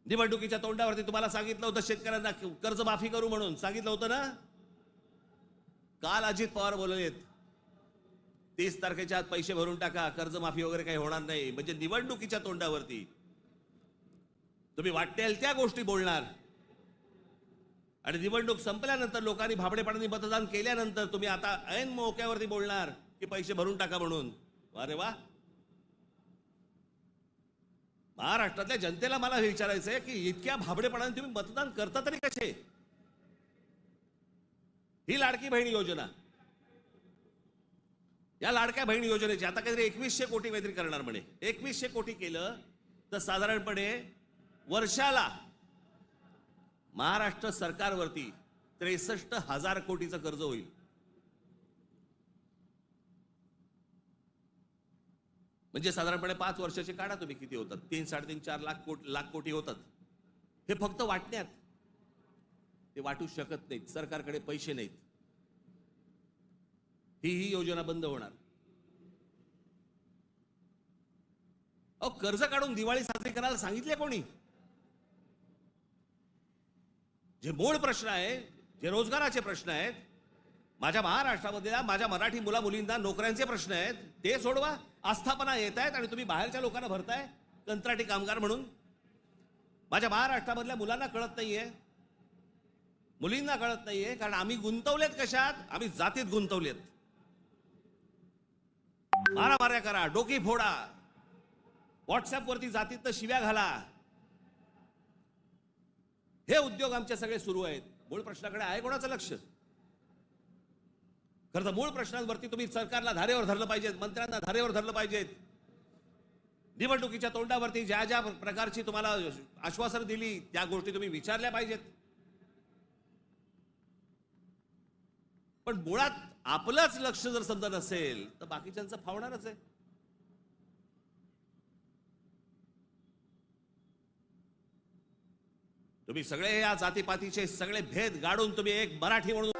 निवडणुकीच्या तोंडावरती तुम्हाला सांगितलं होतं शेतकऱ्यांना कर्जमाफी करू म्हणून सांगितलं होतं ना. काल अजित पवार बोललेत 30 तारखेच्या आत पैसे भरून टाका, कर्जमाफी वगैरे काही होणार नाही. म्हणजे निवडणुकीच्या तोंडावरती तुम्ही वाटेल त्या गोष्टी बोलणार आणि निवडणूक संपल्यानंतर लोकांनी भाबडेपणाने मतदान केल्यानंतर तुम्ही आता ऐन मोक्यावरती बोलणार की पैसे भरून टाका म्हणून. अरे वा. महाराष्ट्रातल्या जनतेला मला विचारायचं आहे की इतक्या भाबडेपणाने तुम्ही मतदान करता तरी कसे. ही लाडकी बहीण योजना, या लाडक्या बहीण योजनेची आता काहीतरी 2100 कोटी काहीतरी करणार म्हणे. 2100 कोटी केलं तर साधारणपणे वर्षाला महाराष्ट्र सरकारवरती 63,000 कोटीचं कर्ज होईल. म्हणजे साधारणपणे 5 वर्षाचे काढा तुम्ही किती होतात. 3-4.5 लाख कोटी होतात. हे फक्त वाटण्यात. ते वाटू शकत नाहीत, सरकारकडे पैसे नाहीत. ही योजना बंद होणार. अहो कर्ज काढून दिवाळी साजरी करायला सांगितले कोणी. जे मूळ प्रश्न आहे, जे रोजगाराचे प्रश्न आहेत, माझ्या महाराष्ट्रामधल्या माझ्या मराठी मुला मुलींना नोकऱ्यांचे प्रश्न आहेत, ते सोडवा. आस्थापना येत आहेत आणि तुम्ही बाहेरच्या लोकांना भरताय कंत्राटी कामगार म्हणून. माझ्या महाराष्ट्रामधल्या मुलांना कळत नाहीये, मुलींना कळत नाहीये, कारण आम्ही गुंतवलेत कशात. आम्ही जातीत गुंतवलेत. मारामाऱ्या करा, डोकी फोडा, व्हॉट्सअपवरती जातीत शिव्या घाला, हे उद्योग आमचे सगळे सुरू आहेत. मूळ प्रश्नाकडे आहे कोणाचं लक्ष. खरं तर मूळ प्रश्नांवरती तुम्ही सरकारला धारेवर धरलं पाहिजे, मंत्र्यांना धारेवर धरलं पाहिजे. निवडणुकीच्या तोंडावरती ज्या ज्या प्रकारची तुम्हाला आश्वासनं दिली त्या गोष्टी तुम्ही विचारल्या पाहिजेत. पण मुळात आपलंच लक्ष जर समजा नसेल तर बाकीच्यांचं फावणारच आहे. तुम्ही सगळे या जातीपातीचे सगळे भेद गाडून तुम्ही एक मराठी म्हणून